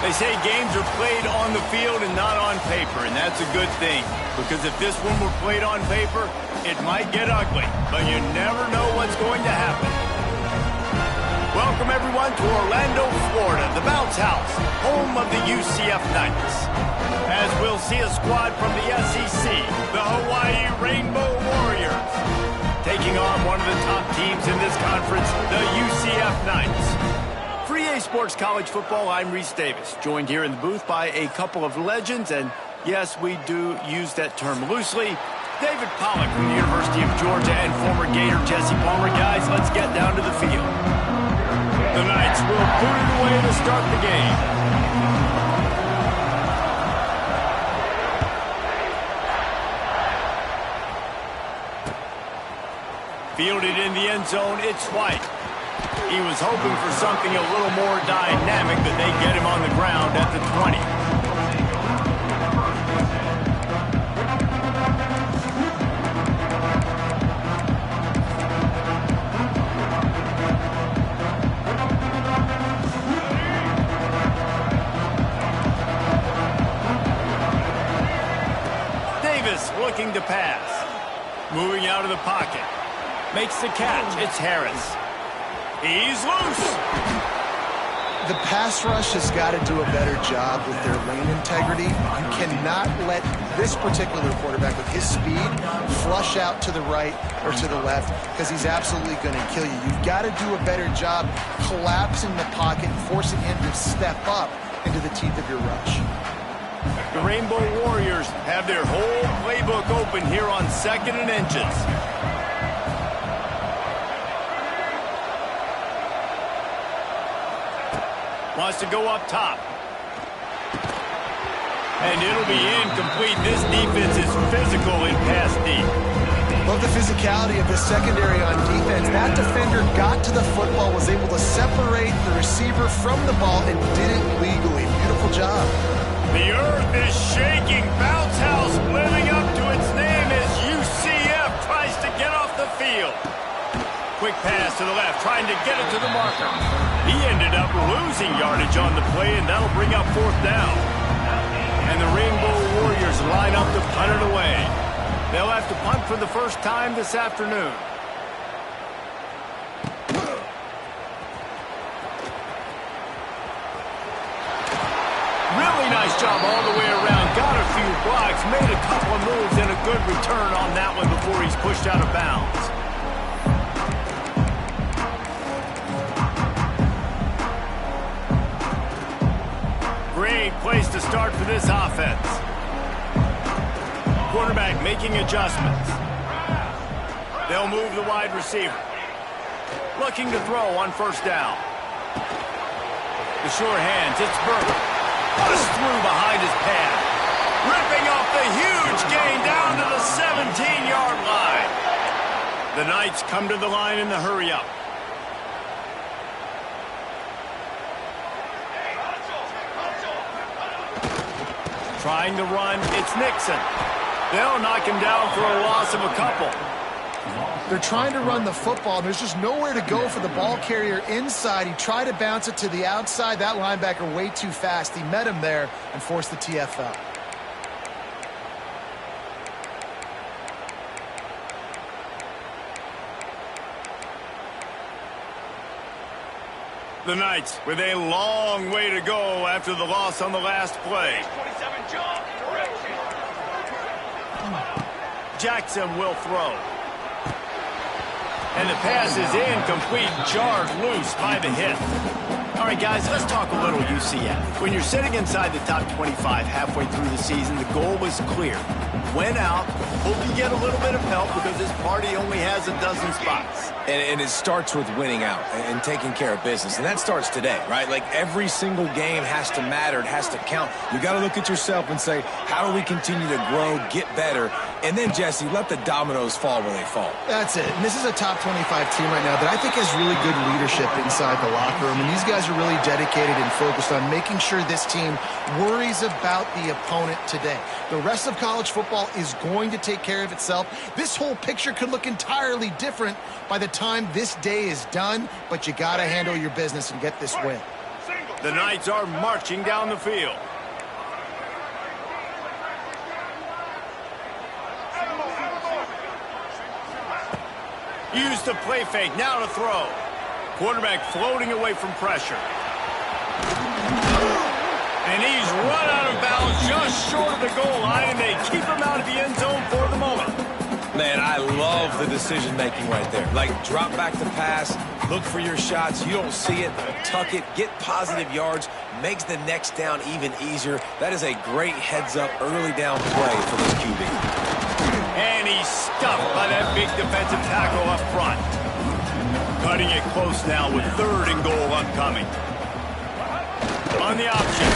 They say games are played on the field and not on paper, and that's a good thing. Because if this one were played on paper, it might get ugly. But you never know what's going to happen. Welcome, everyone, to Orlando, Florida, the Bounce House, home of the UCF Knights. As we'll see a squad from the SEC, the Hawaii Rainbow Warriors, taking on one of the top teams in this conference, the UCF Knights. For EA Sports College Football, I'm Reese Davis, joined here in the booth by a couple of legends, and yes, we do use that term loosely. David Pollack from the University of Georgia and former Gator Jesse Palmer. Guys, let's get down to the field. The Knights will boot it away to start the game. Fielded in the end zone, it's White. He was hoping for something a little more dynamic, but they get him on the ground at the 20. Davis looking to pass. Moving out of the pocket. Makes the catch. It's Harris. He's loose. The pass rush has got to do a better job with their lane integrity. You cannot let this particular quarterback with his speed flush out to the right or to the left because he's absolutely going to kill you. You've got to do a better job collapsing the pocket and forcing him to step up into the teeth of your rush. The Rainbow Warriors have their whole playbook open here on 2nd and inches. Wants to go up top. And it'll be incomplete. This defense is physical in pass deep. Love the physicality of the secondary on defense. That defender got to the football, was able to separate the receiver from the ball, and did it legally. Beautiful job. The earth is shaking. Bounce House living up to its name as UCF tries to get off the field. Quick pass to the left, trying to get it to the marker. He ended up losing yardage on the play, and that'll bring up 4th down. And the Rainbow Warriors line up to punt it away. They'll have to punt for the first time this afternoon. Really nice job all the way around. Got a few blocks, made a couple of moves, and a good return on that one before he's pushed out of bounds. Great place to start for this offense. Quarterback making adjustments. They'll move the wide receiver. Looking to throw on 1st down. The sure hands, it's Burke. Bust through behind his pad. Ripping off the huge gain down to the 17-yard line. The Knights come to the line in the hurry-up. Trying to run, it's Nixon. They'll knock him down for a loss of a couple. They're trying to run the football, and there's just nowhere to go for the ball carrier inside. He tried to bounce it to the outside. That linebacker way too fast. He met him there and forced the TFL. The Knights with a long way to go after the loss on the last play. Jackson will throw. And the pass is incomplete, jarred loose by the hit. All right, guys, let's talk a little UCF. When you're sitting inside the top 25 halfway through the season, the goal was clear. Win out, hope you get a little bit of help because this party only has a dozen spots. And it starts with winning out and taking care of business. And that starts today, right? Like every single game has to matter. It has to count. You got to look at yourself and say, how do we continue to grow, get better? And then, Jesse, let the dominoes fall where they fall. That's it. And this is a top 25 team right now that I think has really good leadership inside the locker room. And these guys are really dedicated and focused on making sure this team worries about the opponent today. The rest of college football is going to take care of itself. This whole picture could look entirely different by the time this day is done, but you got to handle your business and get this win. The Knights are marching down the field. Use the play fake, now to throw. Quarterback floating away from pressure. And he's run out of bounds just short of the goal line, and they keep him out of the end zone for the moment. Man, I love the decision-making right there. Like, drop back the pass, look for your shots. You don't see it, tuck it, get positive yards, makes the next down even easier. That is a great heads-up early down play for this QB. And he's stuffed by that big defensive tackle up front. Cutting it close now with 3rd and goal upcoming. On the option.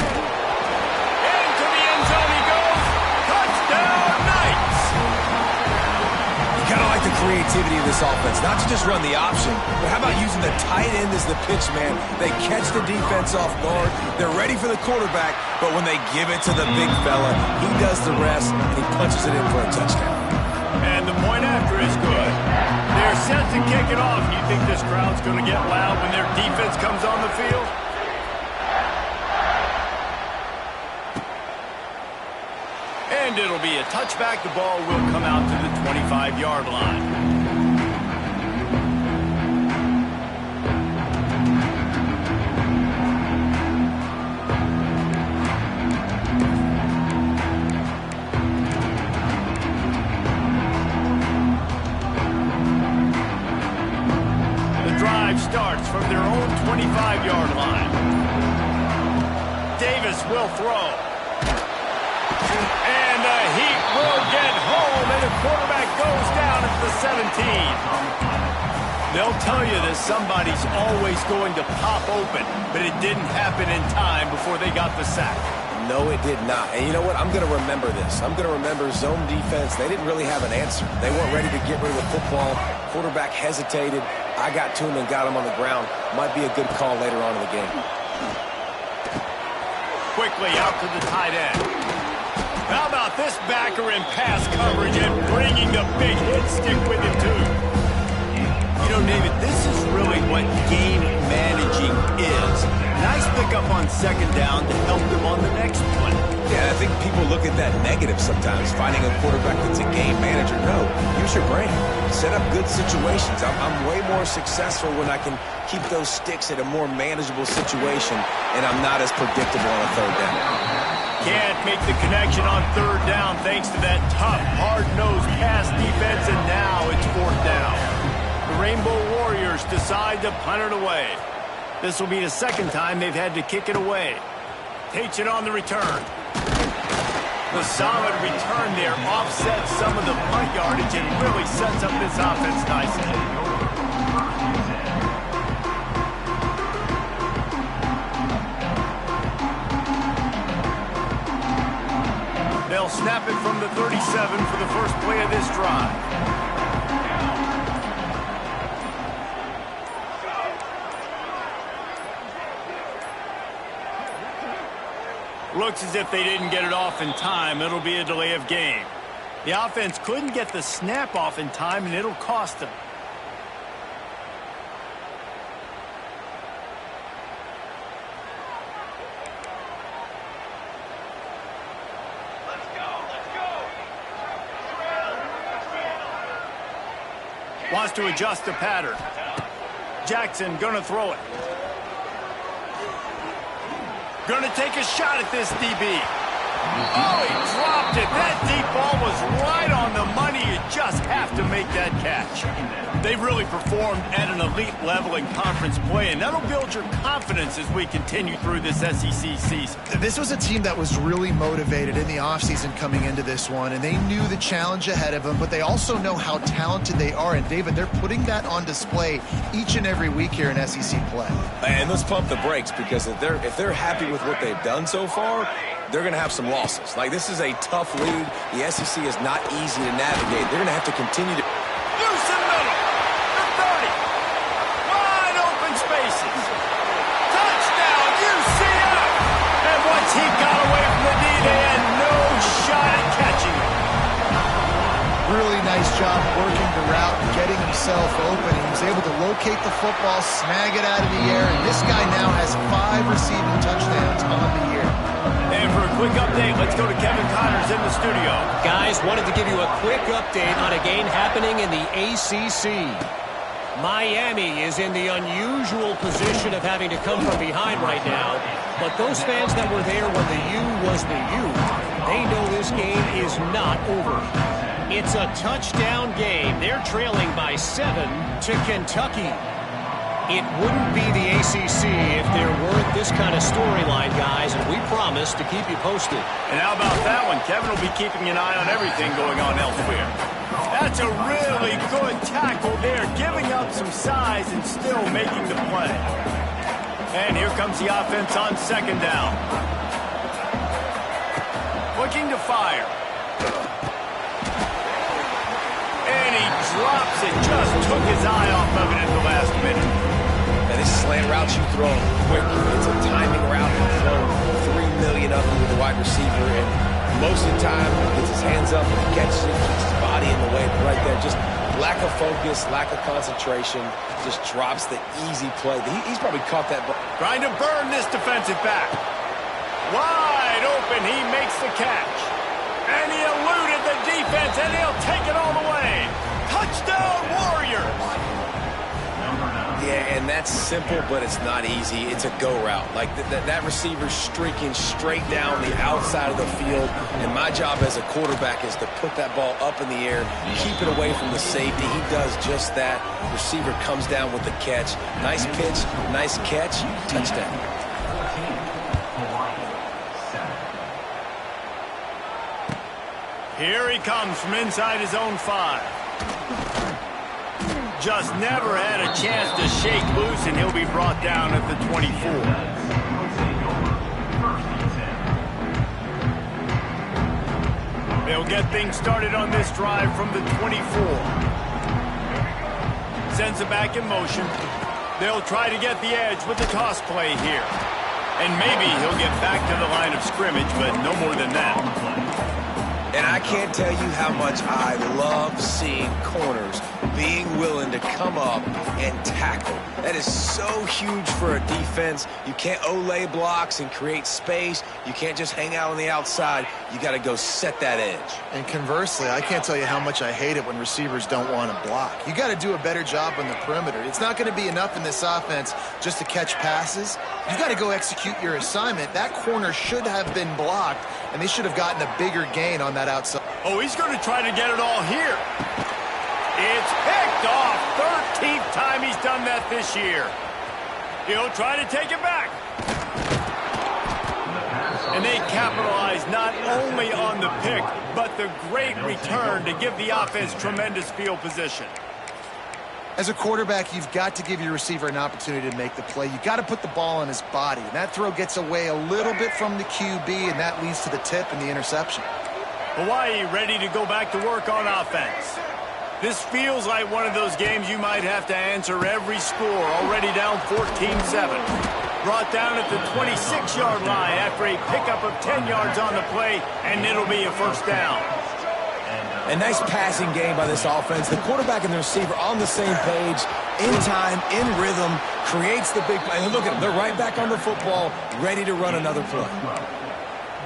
Into the end zone he goes. Touchdown, Knights! Kind of like the creativity of this offense. Not to just run the option, but how about using the tight end as the pitch man? They catch the defense off guard. They're ready for the quarterback, but when they give it to the big fella, he does the rest, and he punches it in for a touchdown. And the point after is good. They're set to kick it off. You think this crowd's going to get loud when their defense comes on the field? And it'll be a touchback. The ball will come out to the 25-yard line. Starts from their own 25-yard line. Davis will throw. And the Heat will get home, and the quarterback goes down at the 17. They'll tell you that somebody's always going to pop open, but it didn't happen in time before they got the sack. No, it did not. And you know what? I'm going to remember this. I'm going to remember zone defense. They didn't really have an answer. They weren't ready to get rid of the football. Quarterback hesitated. I got to him and got him on the ground. Might be a good call later on in the game. Quickly out to the tight end. How about this backer in pass coverage and bringing the big hit stick with him, too? You know, David, this is really what game managing is. Nice pickup on 2nd down to help them on the next play. Yeah, I think people look at that negative sometimes, finding a quarterback that's a game manager. No, use your brain. Set up good situations. I'm way more successful when I can keep those sticks at a more manageable situation, and I'm not as predictable on a 3rd down. Can't make the connection on 3rd down thanks to that tough, hard-nosed pass defense, and now it's 4th down. The Rainbow Warriors decide to punt it away. This will be the 2nd time they've had to kick it away. Takes it on the return. The solid return there offsets some of the punt yardage and really sets up this offense nicely. They'll snap it from the 37 for the first play of this drive. Looks as if they didn't get it off in time. It'll be a delay of game. The offense couldn't get the snap off in time, and it'll cost them. Wants to adjust the pattern. Jackson gonna throw it. Gonna take a shot at this DB. Oh, he dropped it. That deep ball was right on the money. You just have to make that catch. They've really performed at an elite level in conference play, and that'll build your confidence as we continue through this SEC season. This was a team that was really motivated in the offseason coming into this one, and they knew the challenge ahead of them, but they also know how talented they are. And, David, they're putting that on display each and every week here in SEC play. And let's pump the brakes, because if they're happy with what they've done so far, they're going to have some losses. Like, this is a tough league. The SEC is not easy to navigate. They're going to have to continue to... Loose in the middle. The 30. Wide open spaces. Touchdown, UCF. And once he got away from the D, they had no shot at catching him. Really nice nice job working the route and getting himself open. He was able to locate the football, snag it out of the air, and this guy now has 5 receiving touchdowns on the year. And for a quick update, let's go to Kevin Connors in the studio. Guys, wanted to give you a quick update on a game happening in the ACC. Miami is in the unusual position of having to come from behind right now, but those fans that were there when the U was the U, they know this game is not over. It's a touchdown game. They're trailing by 7 to Kentucky. It wouldn't be the ACC if there weren't this kind of storyline, guys, and we promise to keep you posted. And how about that one? Kevin will be keeping an eye on everything going on elsewhere. That's a really good tackle there, giving up some size and still making the play. And here comes the offense on second down. Looking to fire. And he drops it, just took his eye off of it at the last minute. And this slant route you throw quick. It's a timing route. You throw 3 million of them with the wide receiver, and most of the time he gets his hands up and he catches it, keeps his body in the way. But right there, just lack of focus, lack of concentration, just drops the easy play. He's probably caught that ball. Trying to burn this defensive back. Wide open, he makes the catch. And he eluded the defense, and he'll take it all the way. Touchdown, Warriors! Yeah, and that's simple, but it's not easy. It's a go route. Like that receiver's streaking straight down the outside of the field, and my job as a quarterback is to put that ball up in the air, keep it away from the safety. He does just that. Receiver comes down with the catch. Nice pitch, nice catch, touchdown. Here he comes from inside his own 5. Just never had a chance to shake loose, and he'll be brought down at the 24. They'll get things started on this drive from the 24. Sends it back in motion. They'll try to get the edge with the toss play here. And maybe he'll get back to the line of scrimmage, but no more than that. And I can't tell you how much I love seeing corners being willing to come up and tackle. That is so huge for a defense. You can't Olay blocks and create space. You can't just hang out on the outside. You got to go set that edge. And conversely, I can't tell you how much I hate it when receivers don't want to block. You got to do a better job on the perimeter. It's not going to be enough in this offense just to catch passes. You got to go execute your assignment. That corner should have been blocked, and they should have gotten a bigger gain on that outside. Oh, he's going to try to get it all here. It's picked off. 13th time he's done that this year. He'll try to take it back. And they capitalize not only on the pick, but the great return to give the offense tremendous field position. As a quarterback, you've got to give your receiver an opportunity to make the play. You got to put the ball on his body. And that throw gets away a little bit from the QB, and that leads to the tip and the interception. Hawaii ready to go back to work on offense. This feels like one of those games you might have to answer every score. Already down 14-7. Brought down at the 26-yard line after a pickup of 10 yards on the play, and it'll be a first down. A nice passing game by this offense. The quarterback and the receiver on the same page, in time, in rhythm, creates the big play. And look at them. They're right back on the football, ready to run another play.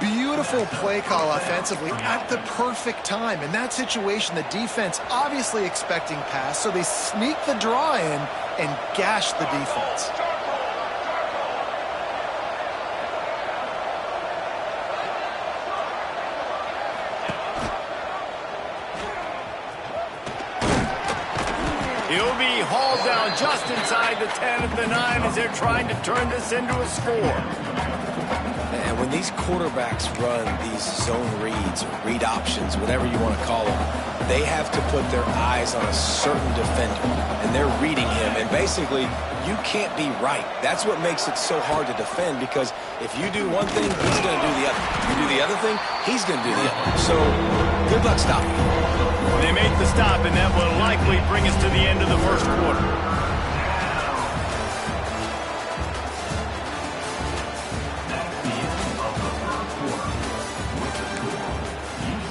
Beautiful play call offensively at the perfect time. In that situation, the defense obviously expecting pass, so they sneak the draw in and gash the defense. He'll be hauled down just inside the 10 at the 9 as they're trying to turn this into a score. And when these quarterbacks run these zone reads or read options, whatever you want to call them, they have to put their eyes on a certain defender, and they're reading him. And basically, you can't be right. That's what makes it so hard to defend, because if you do one thing, he's going to do the other. You do the other thing, he's going to do the other. So good luck stopping him. They make the stop, and that will likely bring us to the end of the first quarter.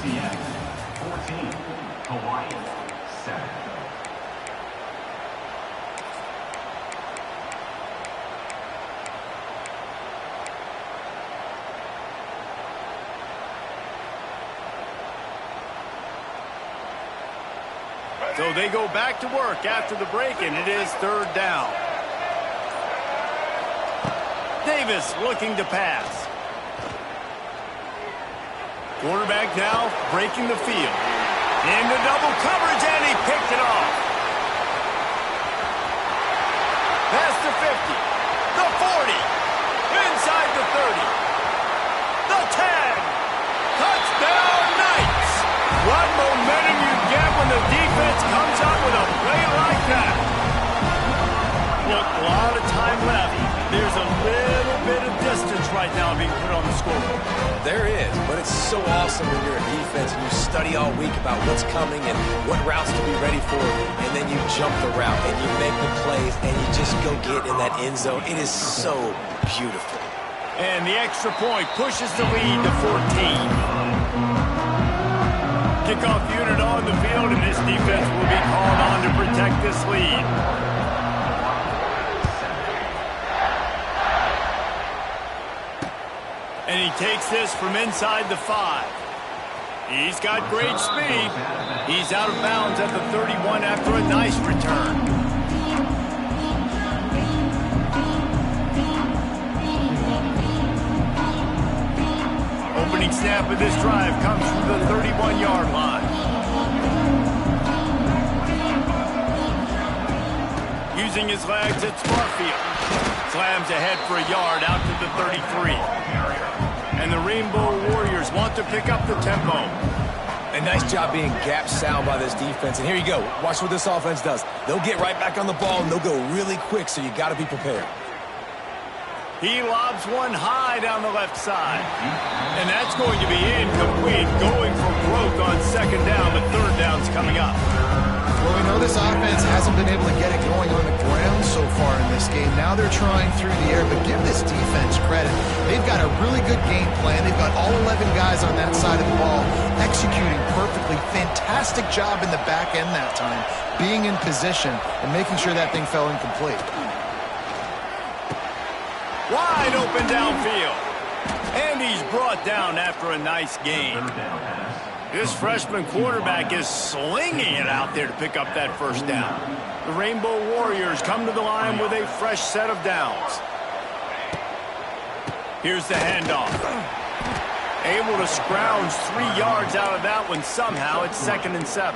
UCF 14, Hawaii So they go back to work after the break, and it is third down. Davis looking to pass. Quarterback now breaking the field. Into double coverage, and he picked it off. Past the 50, the 40, inside the 30, the 10. Touchdown, Knights! What momentum you get when the defense comes out with a play like that. Look, a lot of time left. There's a little bit of distance right now being put on the scoreboard. There is, but it's so awesome when you're a defense and you study all week about what's coming and what routes to be ready for, and then you jump the route and you make the plays and you just go get in that end zone. It is so beautiful. And the extra point pushes the lead to 14. Kickoff unit on the field, and this defense will be called on to protect this lead. And he takes this from inside the 5. He's got great speed. He's out of bounds at the 31 after a nice return. Opening snap of this drive comes from the 31-yard line. Using his legs, it's Barfield. Slams ahead for a yard out to the 33. And the Rainbow Warriors want to pick up the tempo. A nice job being gap sound by this defense. And here you go. Watch what this offense does. They'll get right back on the ball, and they'll go really quick, so you got to be prepared. He lobs one high down the left side. And that's going to be incomplete, going for growth on second down, but third down's coming up. Well, we know this offense hasn't been able to get it going on the ground so far in this game. Now they're trying through the air, but give this defense credit. They've got a really good game plan. They've got all 11 guys on that side of the ball executing perfectly. Fantastic job in the back end that time, being in position and making sure that thing fell incomplete. Wide open downfield. And he's brought down after a nice game. This freshman quarterback is slinging it out there to pick up that first down. The Rainbow Warriors come to the line with a fresh set of downs. Here's the handoff. Able to scrounge 3 yards out of that one somehow. It's 2nd and 7.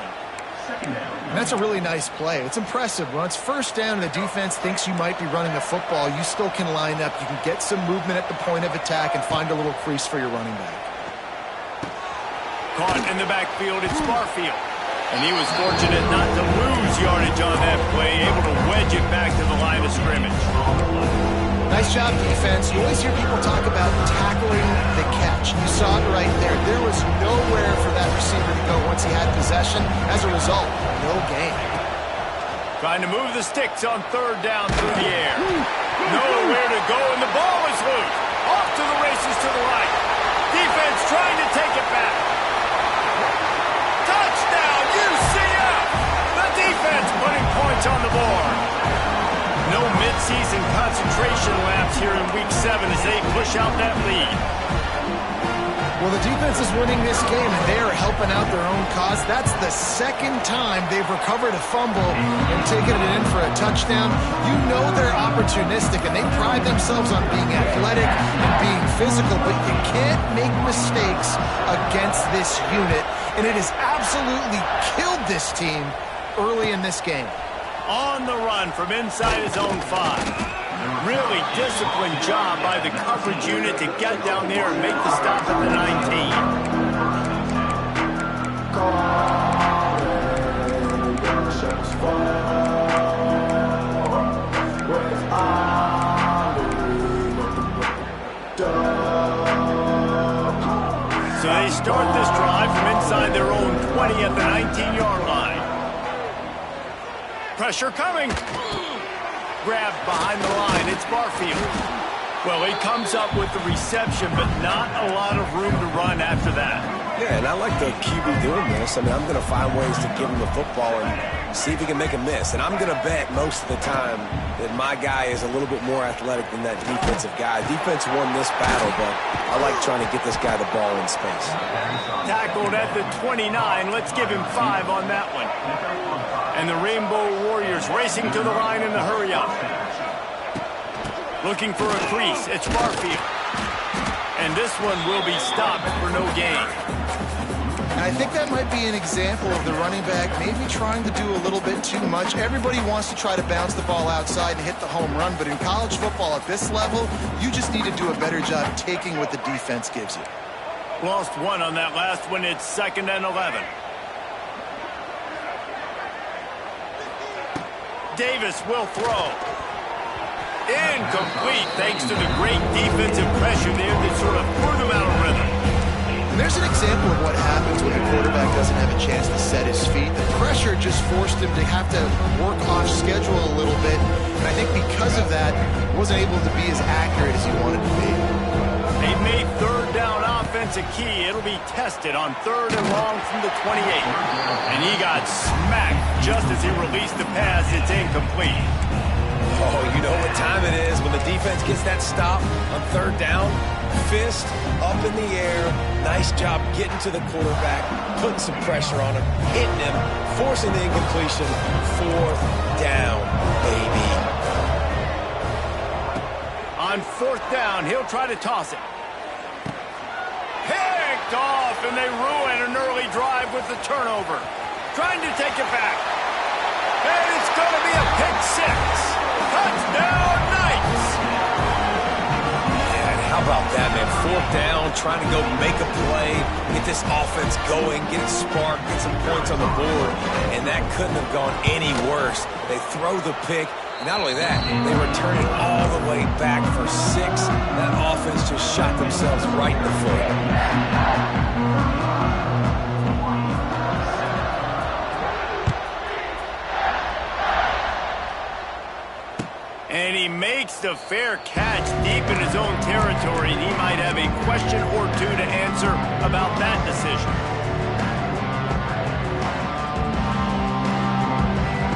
And that's a really nice play. It's impressive. When it's first down and the defense thinks you might be running the football, you still can line up. You can get some movement at the point of attack and find a little crease for your running back. Caught in the backfield, it's Barfield. And he was fortunate not to lose yardage on that play, able to wedge it back to the line of scrimmage. Nice job, defense. You always hear people talk about tackling the catch. You saw it right there. There was nowhere for that receiver to go once he had possession. As a result, no gain. Trying to move the sticks on third down through the air. Nowhere to go, and the ball is loose. Off to the races to the right. Defense trying to take it back. Touchdown, UCF! The defense putting points on the board. No midseason concentration laps here in Week 7 as they push out that lead. Well, the defense is winning this game, and they are helping out their own cause. That's the second time they've recovered a fumble and taken it in for a touchdown. You know they're opportunistic, and they pride themselves on being athletic and being physical, but you can't make mistakes against this unit, and it has absolutely killed this team early in this game. On the run from inside his own 5. Really disciplined job by the coverage unit to get down there and make the stop at the 19. So they start this drive from inside their own 20 at the 19-yard line. Pressure coming. Grabbed behind the line. It's Barfield. Well, he comes up with the reception, but not a lot of room to run after that. Yeah, and I like the QB doing this. I mean, I'm going to find ways to give him the football and see if he can make a miss. And I'm going to bet most of the time that my guy is a little bit more athletic than that defensive guy. Defense won this battle, but I like trying to get this guy the ball in space. Tackled at the 29. Let's give him 5 on that one. And the Rainbow Warriors racing to the line in the hurry-up. Looking for a crease. It's Barfield. And this one will be stopped for no gain. And I think that might be an example of the running back maybe trying to do a little bit too much. Everybody wants to try to bounce the ball outside and hit the home run, but in college football at this level, you just need to do a better job taking what the defense gives you. Lost one on that last one. It's 2nd and 11. Davis will throw. Incomplete thanks to the great defensive pressure there that sort of threw them out of rhythm. And there's an example of what happens when the quarterback doesn't have a chance to set his feet. The pressure just forced him to have to work off schedule a little bit. And I think because of that, he wasn't able to be as accurate as he wanted to be. They made 3rd down offense a key. It'll be tested on 3rd and long from the 28. And he got smacked just as he released the pass. It's incomplete. Oh, you know what time it is when the defense gets that stop on 3rd down. Fist up in the air. Nice job getting to the quarterback, putting some pressure on him, hitting him, forcing the incompletion. 4th down, baby. On 4th down, he'll try to toss it. Picked off, and they ruin an early drive with the turnover. Trying to take it back. And it's going to be a pick 6. Touchdown, Knights! Yeah, and how about that, man? 4th down, trying to go make a play, get this offense going, get it sparked, get some points on the board, and that couldn't have gone any worse. They throw the pick. Not only that, they return it all the way back for 6. That offense just shot themselves right in the foot. And he makes the fair catch deep in his own territory, and he might have a question or two to answer about that decision.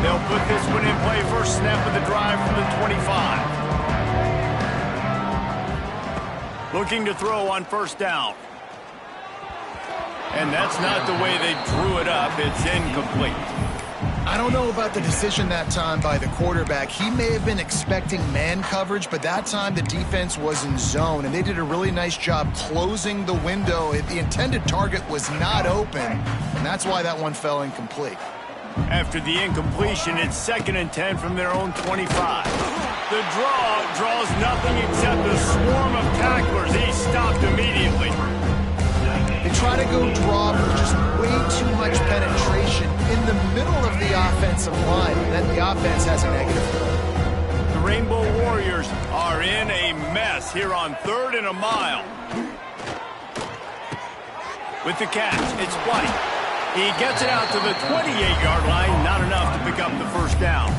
They'll put this one in play first snap of the drive from the 25. Looking to throw on 1st down. And that's not the way they drew it up. It's incomplete. I don't know about the decision that time by the quarterback. He may have been expecting man coverage, but that time the defense was in zone, and they did a really nice job closing the window. The intended target was not open, and that's why that one fell incomplete. After the incompletion, it's 2nd and 10 from their own 25. The draw draws nothing except a swarm of tacklers. He's stopped immediately. They try to go draw, but just way too much penetration in the middle of the offensive line, and then the offense has a negative. The Rainbow Warriors are in a mess here on 3rd and a mile. With the catch, it's White. He gets it out to the 28-yard line, not enough to pick up the 1st down.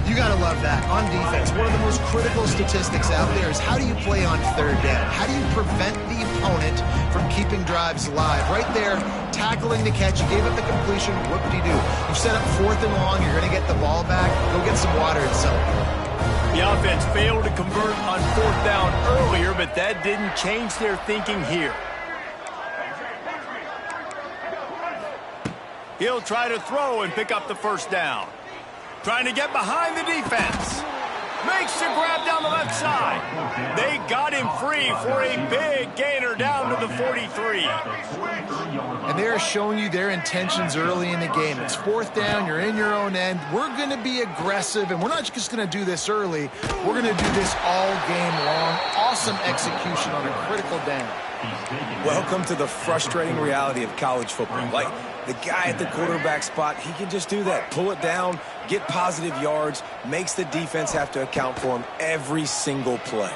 You got to love that. On defense, one of the most critical statistics out there is how do you play on 3rd down? How do you prevent the opponent from keeping drives alive? Right there, tackling the catch. You gave up the completion. Whoop-de-doo. You've set up 4th and long. You're going to get the ball back. Go get some water and celebrate. The offense failed to convert on 4th down earlier, but that didn't change their thinking here. He'll try to throw and pick up the 1st down. Trying to get behind the defense. Makes the grab down the left side. They got him free for a big gainer down to the 43. And they're showing you their intentions early in the game. It's 4th down. You're in your own end. We're going to be aggressive, and we're not just going to do this early. We're going to do this all game long. Awesome execution on a critical down. Welcome to the frustrating reality of college football. Like, the guy at the quarterback spot, he can just do that. Pull it down, get positive yards, makes the defense have to account for him every single play.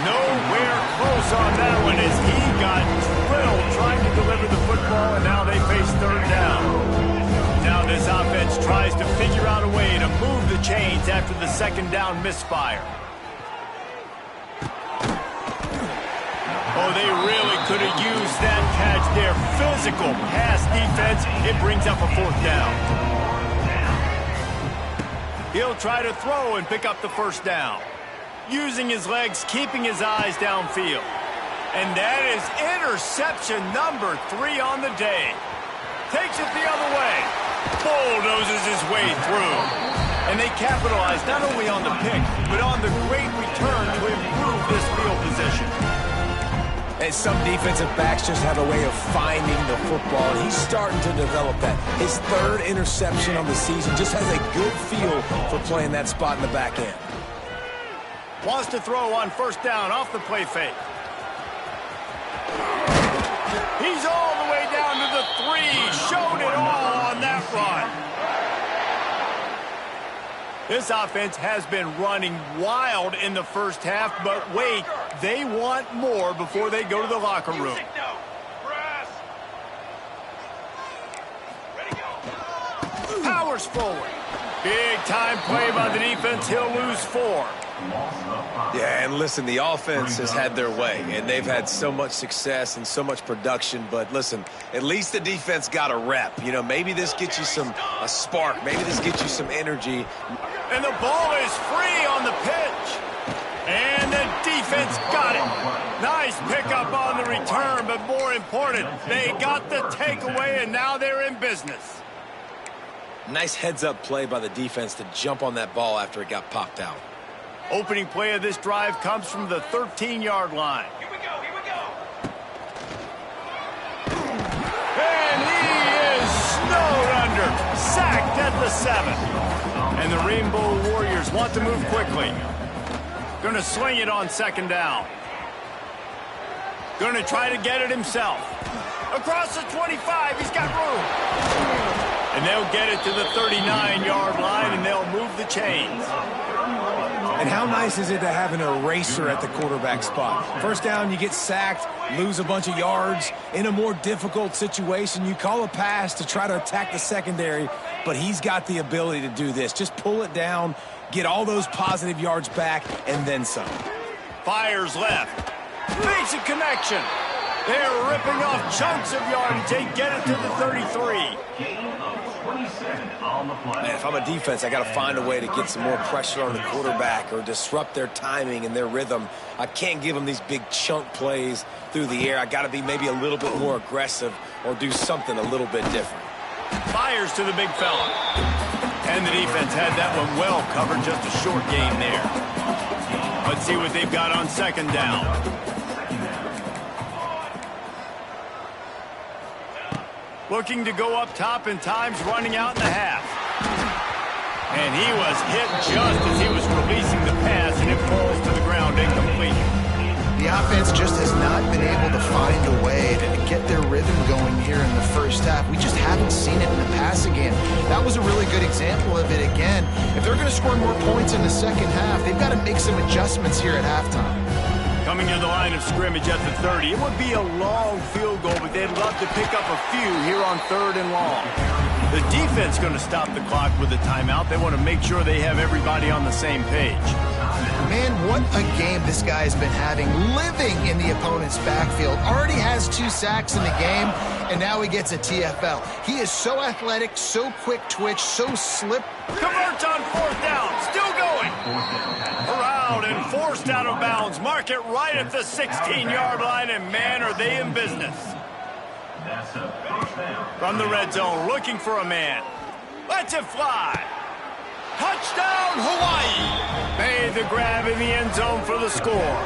Nowhere close on that one as he got drilled trying to deliver the football, and now they face 3rd down. Now this offense tries to figure out a way to move the chains after the 2nd down misfire. Oh, they really could have used that catch there. Physical pass defense. It brings up a 4th down. He'll try to throw and pick up the 1st down. Using his legs, keeping his eyes downfield. And that is interception number 3 on the day. Takes it the bulldozes his way through. And they capitalize not only on the pick, but on the great return to improve this field position. And some defensive backs just have a way of finding the football, and he's starting to develop that. His third interception on the season just has a good feel for playing that spot in the back end. Wants to throw on first down off the play fake. He's all the way down to the 3. Showed it all on that run. This offense has been running wild in the first half, but wait, they want more before they go to the locker room. Powers forward. Big time play by the defense. He'll lose 4. Yeah, and listen, the offense has had their way, and they've had so much success and so much production. But listen, at least the defense got a rep. You know, maybe this gets you a spark. Maybe this gets you some energy. And the ball is free on the pitch. And the defense got it. Nice pickup on the return, but more important, they got the takeaway, and now they're in business. Nice heads-up play by the defense to jump on that ball after it got popped out. Opening play of this drive comes from the 13-yard line. Here we go, here we go. And he is snowed under, sacked at the 7. And the Rainbow Warriors want to move quickly. Going to swing it on second down. Going to try to get it himself. Across the 25, he's got room. And they'll get it to the 39-yard line, and they'll move the chains. And how nice is it to have an eraser at the quarterback spot? First down, you get sacked, lose a bunch of yards. In a more difficult situation, you call a pass to try to attack the secondary, but he's got the ability to do this. Just pull it down, get all those positive yards back, and then some. Fires left. Basic connection. They're ripping off chunks of yardage. They get it to the 33. Man, if I'm a defense, I got to find a way to get some more pressure on the quarterback or disrupt their timing and their rhythm. I can't give them these big chunk plays through the air. I got to be maybe a little bit more aggressive or do something a little bit different. Fires to the big fella. And the defense had that one well covered. Just a short gain there. Let's see what they've got on second down. Looking to go up top, and time's running out in the half. And he was hit just as he was releasing the pass, and it falls to the ground incomplete. The offense just has not been able to find a way to get their rhythm going here in the first half. We just haven't seen it in the passing game. That was a really good example of it again. If they're going to score more points in the second half, they've got to make some adjustments here at halftime. Coming to the line of scrimmage at the 30. It would be a long field goal, but they'd love to pick up a few here on 3rd and long. The defense going to stop the clock with a timeout. They want to make sure they have everybody on the same page. Man, what a game this guy has been having, living in the opponent's backfield. Already has 2 sacks in the game, and now he gets a TFL. He is so athletic, so quick twitch, so slip. Converts on 4th down, still going. Corralled and forced out of bounds. Mark it right at the 16-yard line, and man, are they in business. From the red zone, looking for a man. Lets it fly. Touchdown, Hawaii. Made the grab in the end zone for the score.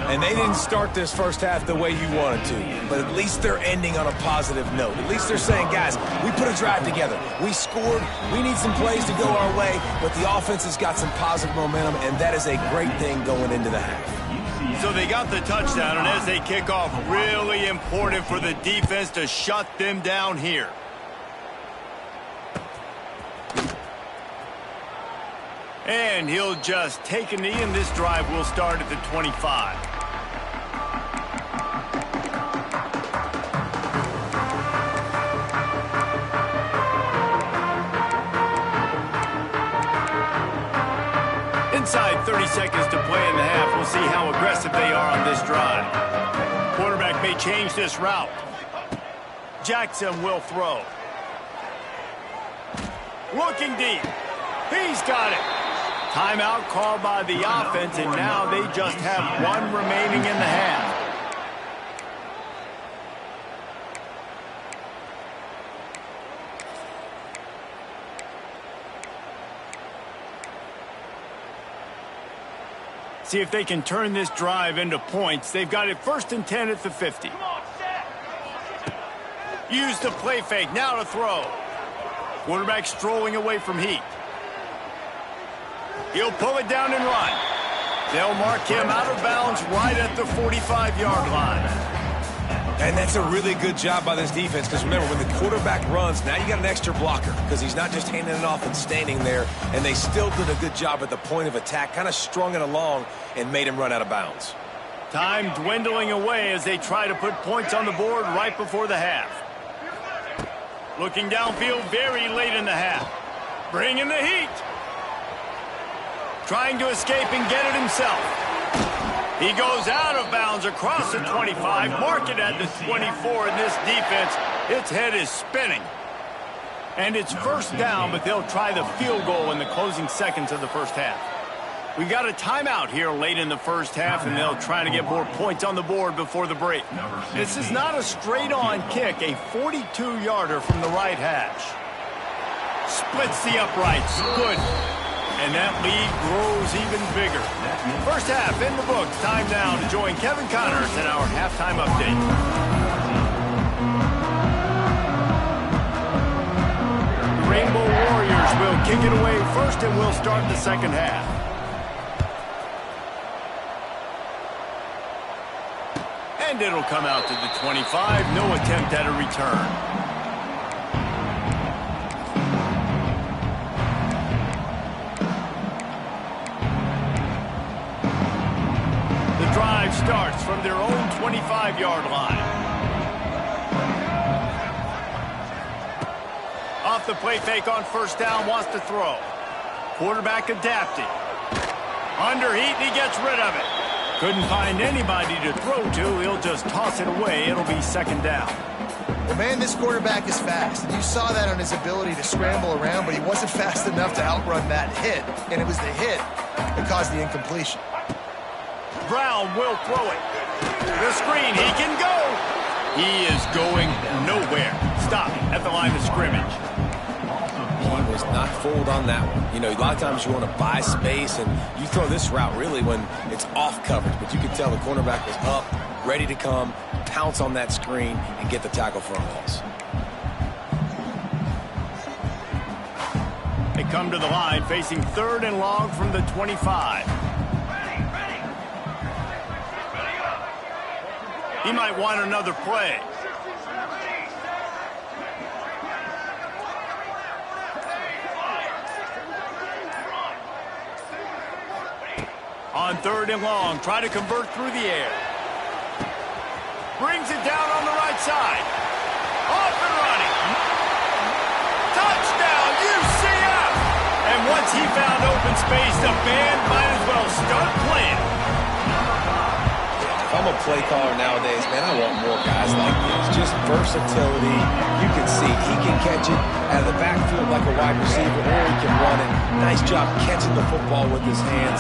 And they didn't start this first half the way you wanted to, but at least they're ending on a positive note. At least they're saying, guys, we put a drive together. We scored. We need some plays to go our way, but the offense has got some positive momentum, and that is a great thing going into the half. So they got the touchdown, and as they kick off, really important for the defense to shut them down here. And he'll just take a knee, and this drive will start at the 25. Inside 30 seconds to play in the half. We'll see how aggressive they are on this drive. Quarterback may change this route. Jackson will throw. Looking deep. He's got it. Timeout called by the offense, and now they just have 1 remaining in the half. See if they can turn this drive into points. They've got it 1st and 10 at the 50. Use the play fake. Now to throw. Quarterback strolling away from heat. He'll pull it down and run. They'll mark him out of bounds right at the 45-yard line. And that's a really good job by this defense because, remember, when the quarterback runs, now you got an extra blocker because he's not just handing it off and standing there, and they still did a good job at the point of attack, kind of strung it along and made him run out of bounds. Time dwindling away as they try to put points on the board right before the half. Looking downfield very late in the half. Bringing the heat. Trying to escape and get it himself. He goes out of bounds across the 25, mark it at the 24, and this defense, its head is spinning. And it's 1st down, but they'll try the field goal in the closing seconds of the first half. We got a timeout here late in the first half, and they'll try to get more points on the board before the break. This is not a straight-on kick, a 42-yarder from the right hash. Splits the uprights. Good. And that lead grows even bigger. First half in the books. Time now to join Kevin Connors in our halftime update. Rainbow Warriors will kick it away first, and we'll start the second half. And it'll come out to the 25. No attempt at a return. Drive starts from their own 25-yard line. Off the play fake on 1st down, wants to throw. Quarterback adapting. Under heat, and he gets rid of it. Couldn't find anybody to throw to. He'll just toss it away. It'll be 2nd down. Well, man, this quarterback is fast. You saw that on his ability to scramble around, but he wasn't fast enough to outrun that hit, and it was the hit that caused the incompletion. Brown will throw it. The screen, he can go. He is going nowhere. Stop at the line of scrimmage. He was not fooled on that one. You know, a lot of times you want to buy space, and you throw this route really when it's off coverage. But you can tell the cornerback was up, ready to come, pounce on that screen, and get the tackle for a loss. They come to the line facing 3rd and long from the 25. He might want another play. On 3rd and long, try to convert through the air. Brings it down on the right side. Off and running. Touchdown, UCF! And once he found open space, the band might as well start playing. If I'm a play caller nowadays, man, I want more guys like this. Just versatility. You can see he can catch it out of the backfield like a wide receiver, or he can run it. Nice job catching the football with his hands,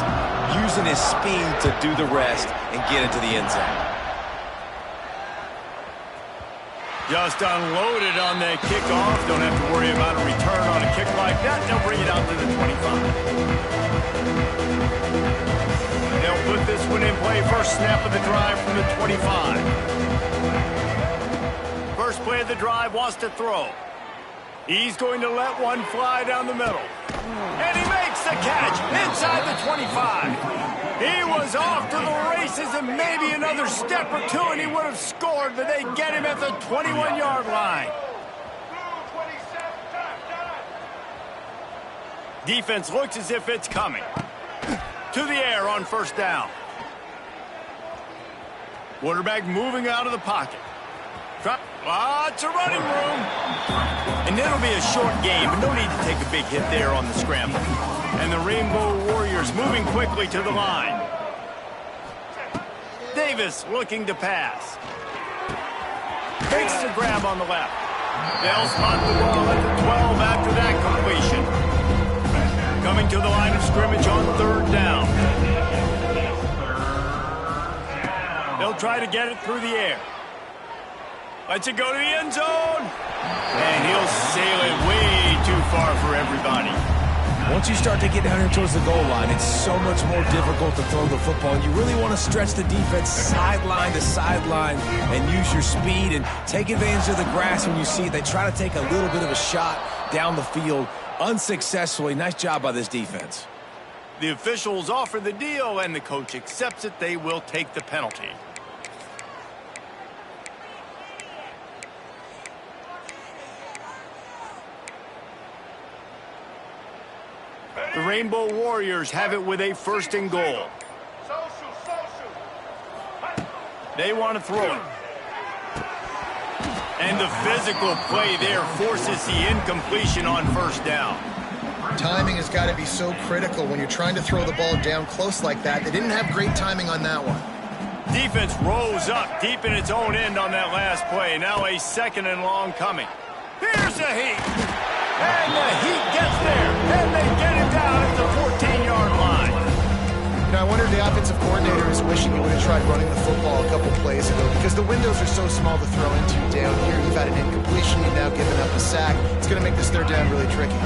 using his speed to do the rest and get into the end zone. Just unloaded on that kickoff. Don't have to worry about a return on a kick like that. They'll bring it out to the 25. They'll put this one in play. First snap of the drive from the 25. First play of the drive, wants to throw. He's going to let one fly down the middle. And he makes the catch inside the 25. He was off to the races and maybe another step or two and he would have scored, but they get him at the 21-yard line. Defense looks as if it's coming. To the air on 1st down. Quarterback moving out of the pocket. Lots of running room. And it'll be a short game, but no need to take a big hit there on the scramble. And the Rainbow Warriors moving quickly to the line. Davis looking to pass. Makes the grab on the left. They'll spot the ball at the 12 after that completion. Coming to the line of scrimmage on 3rd down. They'll try to get it through the air. Lets it go to the end zone. And he'll sail it way too far for everybody. Once you start to get down here towards the goal line, it's so much more difficult to throw the football. And you really want to stretch the defense sideline to sideline and use your speed and take advantage of the grass when you see it. They try to take a little bit of a shot down the field unsuccessfully. Nice job by this defense. The officials offer the deal, and the coach accepts it. They will take the penalty. The Rainbow Warriors have it with a 1st and goal. They want to throw it. And the physical play there forces the incompletion on 1st down. Timing has got to be so critical when you're trying to throw the ball down close like that. They didn't have great timing on that one. Defense rose up deep in its own end on that last play. Now a 2nd and long coming. Here's the Heat. And the Heat gets there. And they get him down at the 14-yard line. You know, I wonder if the offensive coordinator is wishing he would have tried running the football a couple plays ago, because the windows are so small to throw into down here. You've had an incompletion. You've now given up a sack. It's going to make this 3rd down really tricky.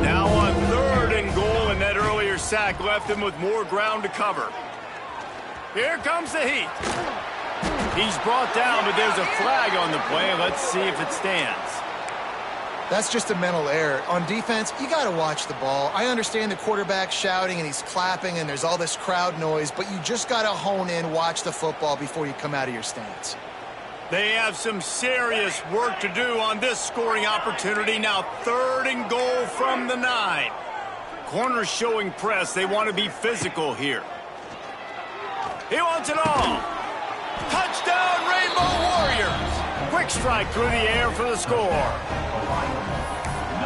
Now on 3rd and goal, and that earlier sack left him with more ground to cover. Here comes the Heat. He's brought down, but there's a flag on the play. Let's see if it stands. That's just a mental error. On defense, you got to watch the ball. I understand the quarterback shouting and he's clapping and there's all this crowd noise, but you just got to hone in, watch the football before you come out of your stance. They have some serious work to do on this scoring opportunity. Now 3rd and goal from the 9. Corners showing press. They want to be physical here. He wants it all. Touchdown, Rainbow Warriors. Quick strike through the air for the score.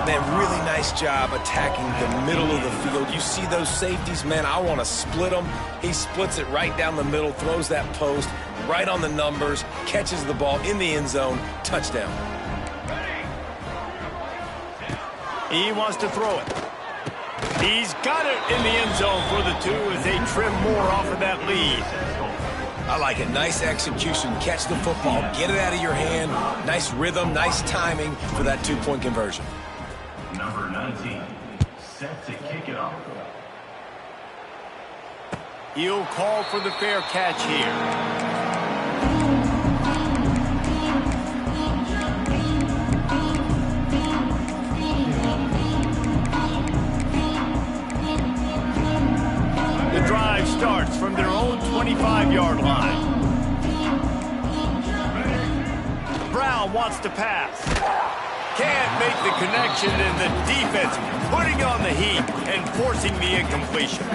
Man, really nice job attacking the middle of the field. You see those safeties, man, I want to split them. He splits it right down the middle, throws that post right on the numbers, catches the ball in the end zone, touchdown. He wants to throw it. He's got it in the end zone for the 2 as they trim more off of that lead. I like it. Nice execution. Catch the football. Get it out of your hand. Nice rhythm, nice timing for that 2-point conversion. Number 19, set to kick it off. He'll call for the fair catch here. The drive starts from their own 25-yard line. Brown wants to pass. Can't make the connection, and the defense putting on the heat and forcing the incompletion.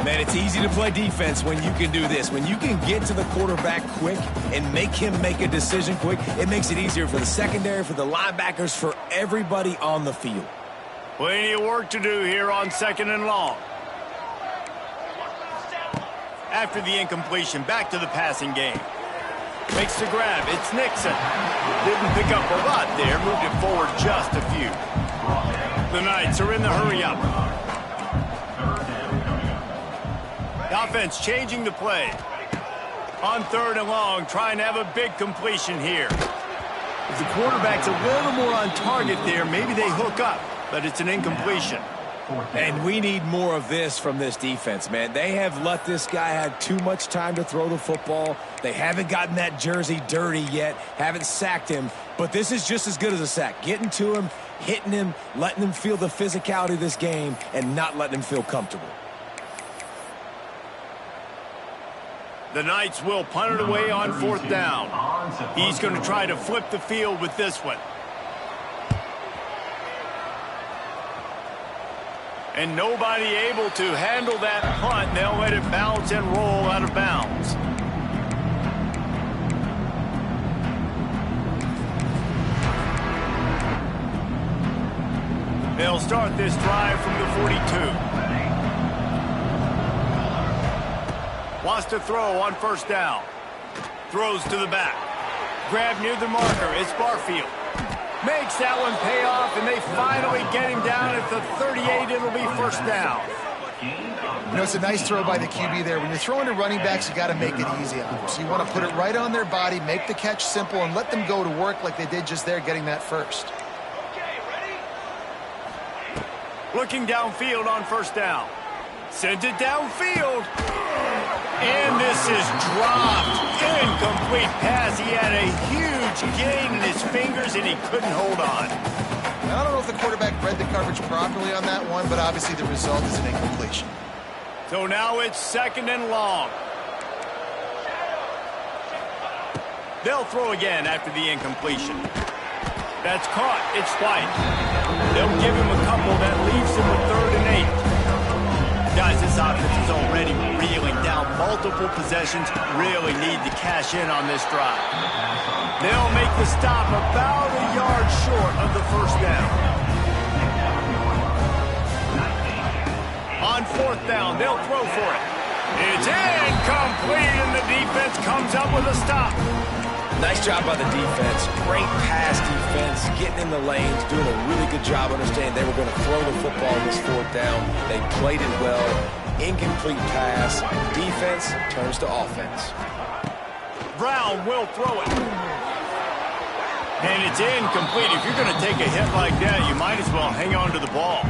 Man, it's easy to play defense when you can do this. When you can get to the quarterback quick and make him make a decision quick, it makes it easier for the secondary, for the linebackers, for everybody on the field. Plenty of work to do here on 2nd and long. After the incompletion, back to the passing game. Makes the grab. It's Nixon. Didn't pick up a lot there. Moved it forward just a few. The Knights are in the hurry-up. The offense changing the play. On 3rd and long, trying to have a big completion here. If the quarterback's a little more on target there, maybe they hook up, but it's an incompletion. And we need more of this from this defense, man. They have let this guy have too much time to throw the football. They haven't gotten that jersey dirty yet, haven't sacked him. But this is just as good as a sack. Getting to him, hitting him, letting him feel the physicality of this game, and not letting him feel comfortable. The Knights will punt it away on 4th down. He's going to try to flip the field with this one. And nobody able to handle that punt. They'll let it bounce and roll out of bounds. They'll start this drive from the 42. Wants to throw on 1st down. Throws to the back. Grab near the marker. It's Barfield. Makes that one pay off, and they finally get him down at the 38. It'll be 1st down. You know, it's a nice throw by the QB there. When you're throwing to running backs, you got to make it easy on them. So you want to put it right on their body, make the catch simple, and let them go to work like they did just there, getting that first. Looking downfield on first down. Sends it downfield. And this is dropped. Incomplete pass. He had a huge gain in his fingers, and he couldn't hold on. I don't know if the quarterback read the coverage properly on that one, but obviously the result is an incompletion. So now it's 2nd and long. They'll throw again after the incompletion. That's caught. It's White. They'll give him a couple. That leaves him with 3rd and 8. Guys, this offense is already reeling down. Multiple possessions, really need to cash in on this drive. They'll make the stop about a yard short of the first down. On 4th down, they'll throw for it. It's incomplete, and the defense comes up with a stop. Nice job by the defense. Great pass defense, getting in the lanes, doing a really good job understanding they were going to throw the football on this 4th down. They played it well. Incomplete pass. Defense turns to offense. Brown will throw it. And it's incomplete. If you're going to take a hit like that, you might as well hang on to the ball.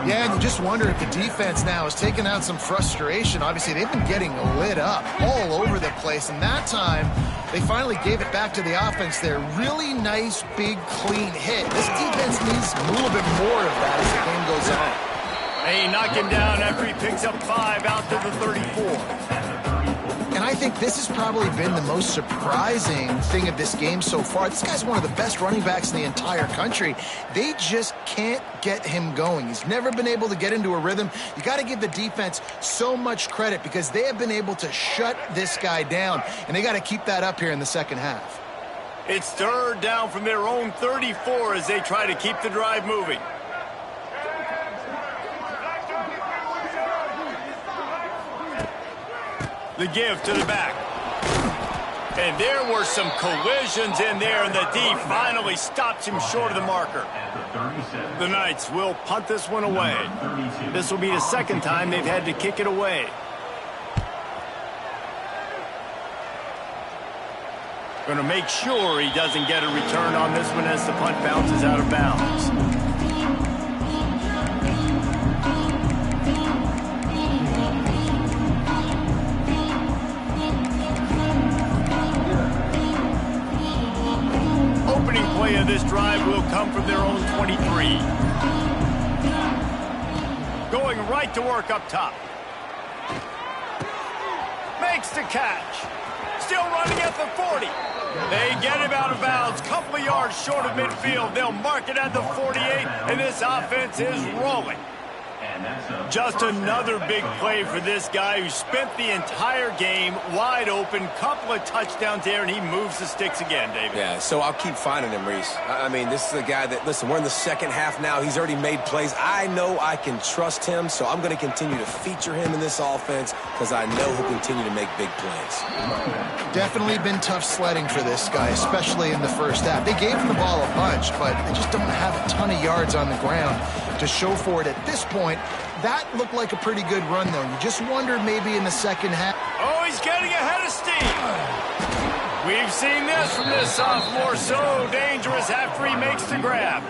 Yeah, and you just wonder if the defense now is taking out some frustration. Obviously, they've been getting lit up all over the place, and that time they finally gave it back to the offense there. Really nice, big, clean hit. This defense needs a little bit more of that as the game goes on. They knock him down after he picks up 5 out to the 34. And I think this has probably been the most surprising thing of this game so far. This guy's one of the best running backs in the entire country. They just can't get him going. He's never been able to get into a rhythm. You got to give the defense so much credit because they have been able to shut this guy down, and they got to keep that up here in the second half. It's 3rd down from their own 34 as they try to keep the drive moving. The give to the back. And there were some collisions in there, and the D finally stops him short of the marker. The Knights will punt this one away. This will be the 2nd time they've had to kick it away. Going to make sure he doesn't get a return on this one as the punt bounces out of bounds. Play of this drive will come from their own 23. Going right to work up top. Makes the catch. Still running at the 40. They get him out of bounds. Couple of yards short of midfield. They'll mark it at the 48, and this offense is rolling. Just another big play for this guy who spent the entire game wide open. Couple of touchdowns there, and he moves the sticks again, David. Yeah, so I'll keep finding him, Reese. I mean, this is a guy that, listen, we're in the second half now. He's already made plays. I know I can trust him, so I'm going to continue to feature him in this offense because I know he'll continue to make big plays. Definitely been tough sledding for this guy, especially in the first half. They gave him the ball a bunch, but they just don't have a ton of yards on the ground to show for it at this point. That looked like a pretty good run, though. You just wondered maybe in the second half. Oh, he's getting ahead of steam. We've seen this from this sophomore. So dangerous after he makes the grab.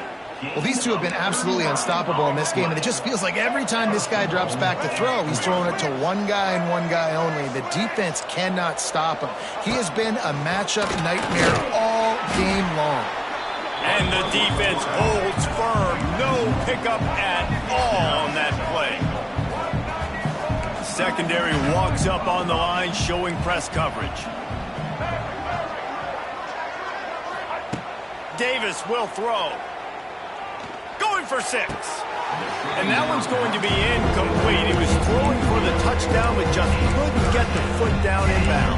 Well, these two have been absolutely unstoppable in this game, and it just feels like every time this guy drops back to throw, he's throwing it to one guy and one guy only. The defense cannot stop him. He has been a matchup nightmare all game long. And the defense holds firm. No pickup at all on that play. Secondary walks up on the line, showing press coverage. Davis will throw. Going for 6. And that one's going to be incomplete. He was throwing for the touchdown, but just couldn't get the foot down inbound.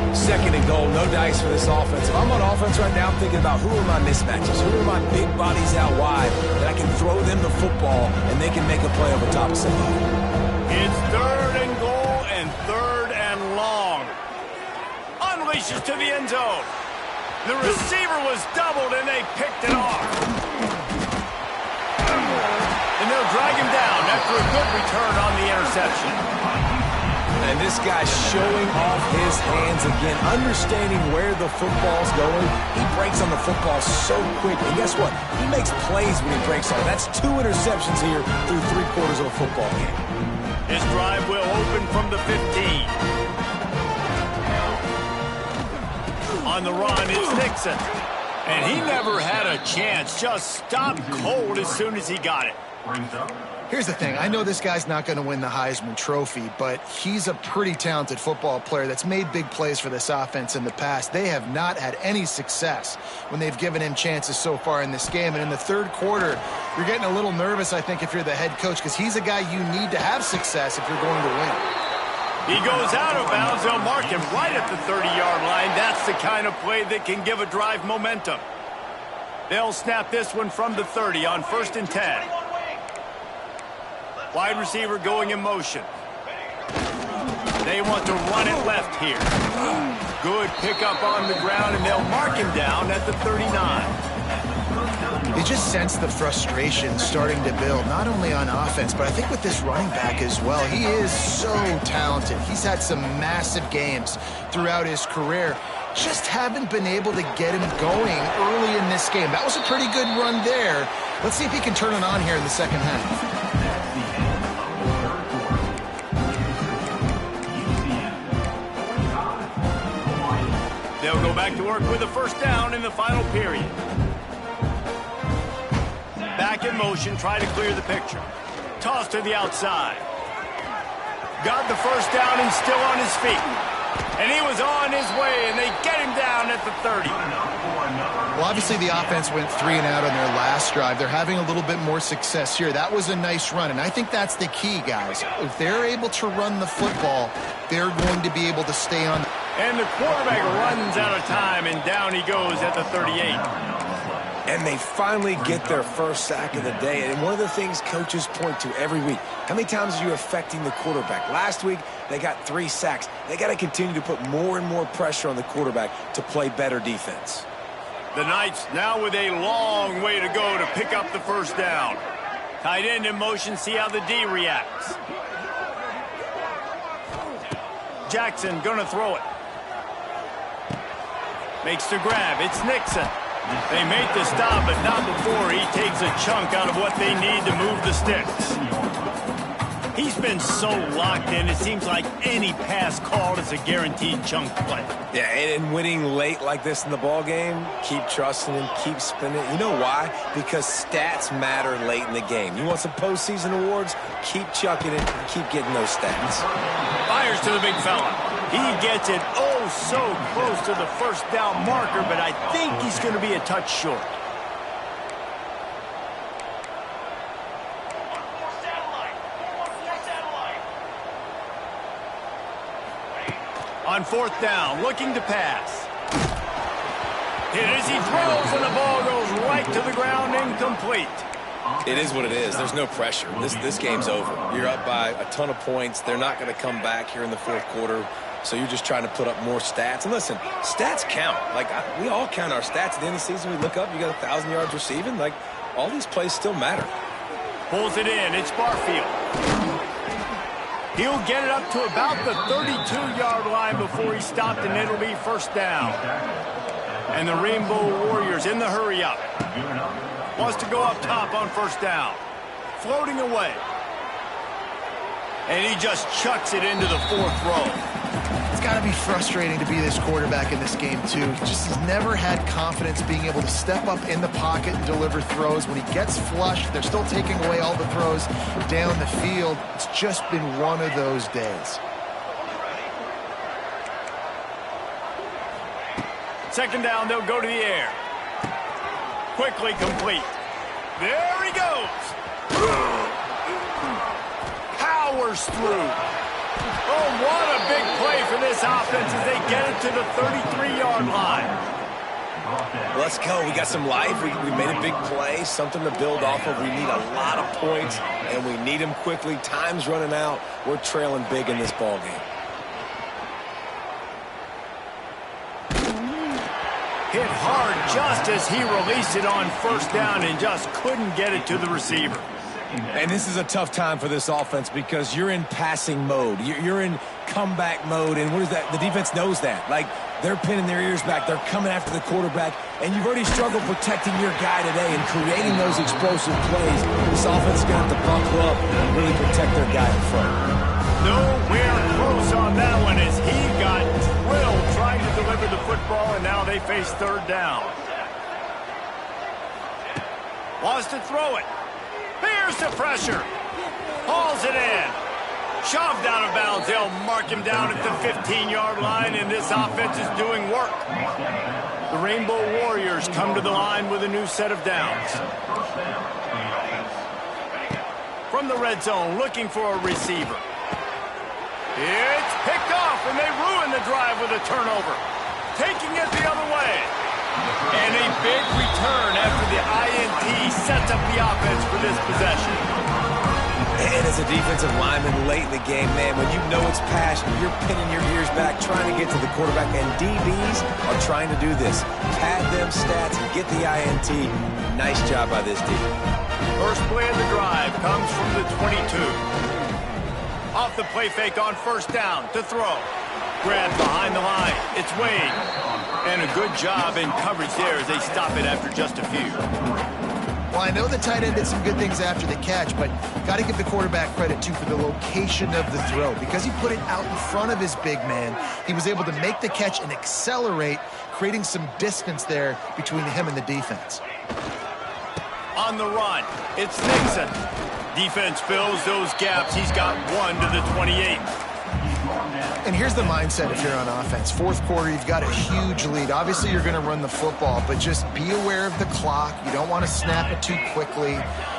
2nd and goal, no dice for this offense. If I'm on offense right now, I'm thinking about who are my mismatches, who are my big bodies out wide that I can throw them the football and they can make a play over top of somebody. It's 3rd and goal and 3rd and long. Unleashes to the end zone. The receiver was doubled and they picked it off. And they'll drag him down after a good return on the interception. And this guy's showing off his hands again, understanding where the football's going. He breaks on the football so quick. And guess what? He makes plays when he breaks on it. That's 2 interceptions here through 3/4 of a football game. This drive will open from the 15. On the run, it's Nixon. And he never had a chance. Just stopped cold as soon as he got it. Here's the thing. I know this guy's not going to win the Heisman Trophy, but he's a pretty talented football player that's made big plays for this offense in the past. They have not had any success when they've given him chances so far in this game. And in the third quarter, you're getting a little nervous, I think, if you're the head coach, because he's a guy you need to have success if you're going to win. He goes out of bounds. They'll mark him right at the 30-yard line. That's the kind of play that can give a drive momentum. They'll snap this one from the 30 on 1st and 10. Wide receiver going in motion. They want to run it left here. Good pickup on the ground, and they'll mark him down at the 39. You just sense the frustration starting to build, not only on offense, but I think with this running back as well. He is so talented. He's had some massive games throughout his career. Just haven't been able to get him going early in this game. That was a pretty good run there. Let's see if he can turn it on here in the second half. They'll go back to work with a 1st down in the final period. Back in motion, try to clear the picture. Toss to the outside. Got the 1st down and still on his feet. And he was on his way, and they get him down at the 30. Well, obviously the offense went 3 and out on their last drive. They're having a little bit more success here. That was a nice run, and I think that's the key, guys. If they're able to run the football, they're going to be able to stay on. And the quarterback runs out of time, and down he goes at the 38. And they finally get their first sack of the day. And one of the things coaches point to every week, how many times are you affecting the quarterback? Last week, they got 3 sacks. They got to continue to put more and more pressure on the quarterback to play better defense. The Knights now with a long way to go to pick up the 1st down. Tight end in motion, see how the D reacts. Jackson gonna throw it. Makes the grab, it's Nixon. They make the stop, but not before he takes a chunk out of what they need to move the sticks. He's been so locked in, it seems like any pass called is a guaranteed chunk play. Yeah, and winning late like this in the ball game, keep trusting him, keep spinning. You know why? Because stats matter late in the game. You want some postseason awards? Keep chucking it, keep getting those stats. Fires to the big fella. He gets it so close to the 1st down marker, but I think he's going to be a touch short. On 4th down, looking to pass. Hit as he throws, and the ball goes right to the ground, incomplete. It is what it is. There's no pressure. This game's over. You're up by a ton of points. They're not going to come back here in the 4th quarter. So you're just trying to put up more stats. And listen, stats count. Like, we all count our stats. At the end of the season, we look up, you got 1,000 yards receiving. Like, all these plays still matter. Pulls it in. It's Barfield. He'll get it up to about the 32-yard line before he stopped, and it'll be 1st down. And the Rainbow Warriors in the hurry-up. Wants to go up top on 1st down. Floating away. And he just chucks it into the 4th row. It's got to be frustrating to be this quarterback in this game, too. He just has never had confidence being able to step up in the pocket and deliver throws. When he gets flushed, they're still taking away all the throws down the field. It's just been one of those days. 2nd down, they'll go to the air. Quickly complete. There he goes. Powers through. Oh, what a big play for this offense as they get it to the 33-yard line. Let's go. We got some life. We made a big play, something to build off of. We need a lot of points, and we need them quickly. Time's running out. We're trailing big in this ball game. Hit hard just as he released it on 1st down and just couldn't get it to the receiver. And this is a tough time for this offense because you're in passing mode. You're in comeback mode, and what is that? The defense knows that. Like, they're pinning their ears back. They're coming after the quarterback, and you've already struggled protecting your guy today and creating those explosive plays. This offense is going to have to buckle up and really protect their guy in front. Nowhere close on that one as he got drilled trying to deliver the football, and now they face third down. Wants to throw it. Here's the pressure. Hauls it in. Shoved out of bounds. They'll mark him down at the 15-yard line, and this offense is doing work. The Rainbow Warriors come to the line with a new set of downs. From the red zone, looking for a receiver. It's picked off, and they ruin the drive with a turnover. Taking it the other way. And a big return after the INT sets up the offense for this possession. And as a defensive lineman late in the game, man, when you know it's pass, you're pinning your ears back, trying to get to the quarterback, and DBs are trying to do this. Pad them stats and get the INT. Nice job by this D. First play of the drive comes from the 22. Off the play fake on first down to throw. Grabbed behind the line. It's Wade. And a good job in coverage there as they stop it after just a few. Well, I know the tight end did some good things after the catch, but got to give the quarterback credit, too, for the location of the throw. Because he put it out in front of his big man, he was able to make the catch and accelerate, creating some distance there between him and the defense. On the run, it's Nixon. Defense fills those gaps. He's got one to the 28. And here's the mindset if you're on offense. Fourth quarter, you've got a huge lead. Obviously, you're going to run the football, but just be aware of the clock. You don't want to snap it too quickly.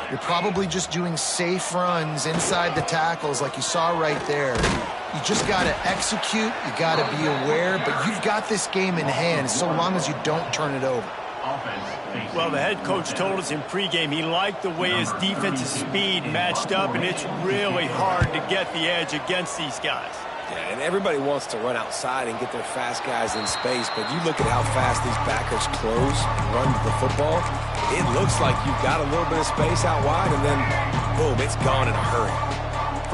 You're probably just doing safe runs inside the tackles like you saw right there. You just got to execute. You got to be aware, but you've got this game in hand so long as you don't turn it over. Well, the head coach told us in pregame he liked the way his defensive speed matched up, and it's really hard to get the edge against these guys. Yeah, and everybody wants to run outside and get their fast guys in space, but you look at how fast these backers close and run to the football, it looks like you've got a little bit of space out wide, and then, boom, it's gone in a hurry.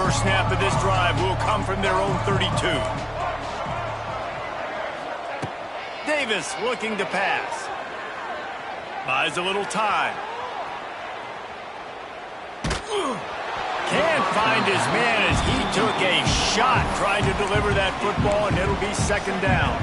First snap of this drive will come from their own 32. Davis looking to pass. Buys a little time. Can't find his man as he took a shot trying to deliver that football, and it'll be second down.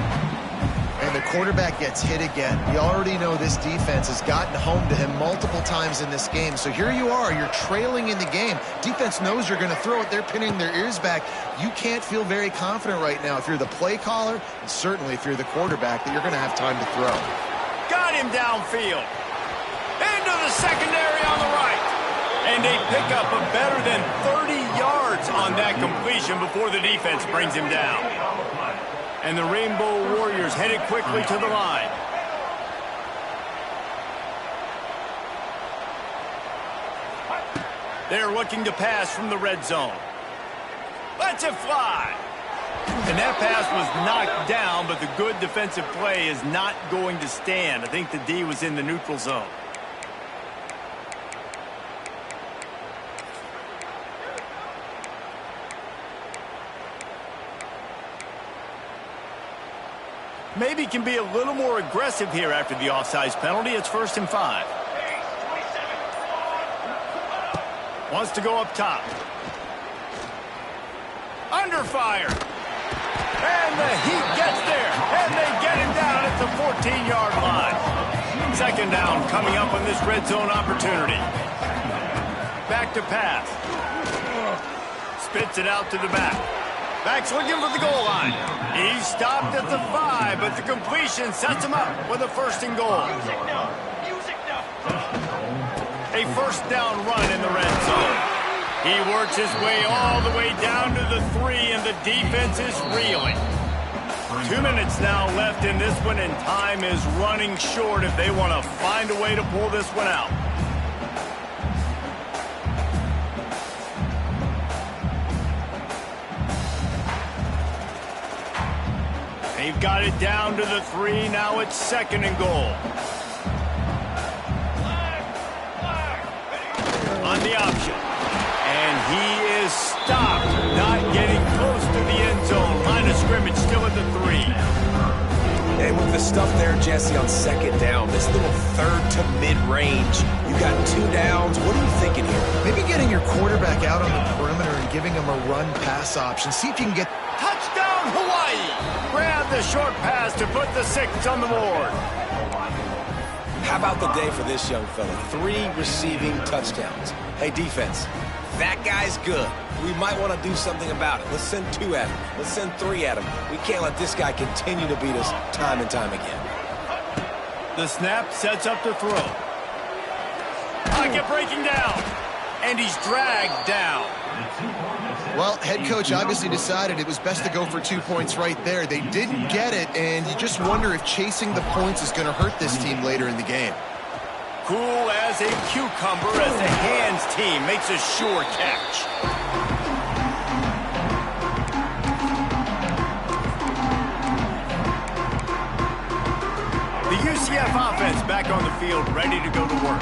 And the quarterback gets hit again. We already know this defense has gotten home to him multiple times in this game. So here you are, you're trailing in the game. Defense knows you're going to throw it. They're pinning their ears back. You can't feel very confident right now if you're the play caller, and certainly if you're the quarterback, that you're going to have time to throw. Got him downfield. Into the secondary on the right. And they pick up a better than 30 yards on that completion before the defense brings him down. And the Rainbow Warriors headed quickly to the line. They're looking to pass from the red zone. Lets it fly. And that pass was knocked down, but the good defensive play is not going to stand. I think the D was in the neutral zone. Maybe can be a little more aggressive here after the offsides penalty. It's 1st and 5. Wants to go up top. Under fire. And the Heat gets there. And they get him down at the 14-yard line. Second down coming up on this red zone opportunity. Back to pass. Spits it out to the back. Back's looking for the goal line. He stopped at the 5, but the completion sets him up with a 1st and goal. A 1st down run in the red zone. He works his way all the way down to the 3, and the defense is reeling. 2 minutes now left in this one, and time is running short if they want to find a way to pull this one out. They've got it down to the 3. Now it's 2nd and goal. On the option. And he is stopped, not getting close to the end zone. Line of scrimmage still at the 3. And with the stuff there, Jesse, on second down, this little third to mid-range, you got 2 downs. What are you thinking here? Maybe getting your quarterback out on the perimeter and giving him a run-pass option. See if you can get... Touchdown, Hawaii! Grab the short pass to put the 6 on the board. How about the day for this young fella? 3 receiving touchdowns. Hey, defense, that guy's good. We might want to do something about it. Let's send 2 at him. Let's send 3 at him. We can't let this guy continue to beat us time and time again. The snap sets up to throw. Pocket breaking down. And he's dragged down. Well, head coach obviously decided it was best to go for 2 points right there. They didn't get it, and you just wonder if chasing the points is going to hurt this team later in the game. Cool as a cucumber as the hands team makes a sure catch. The UCF offense back on the field, ready to go to work.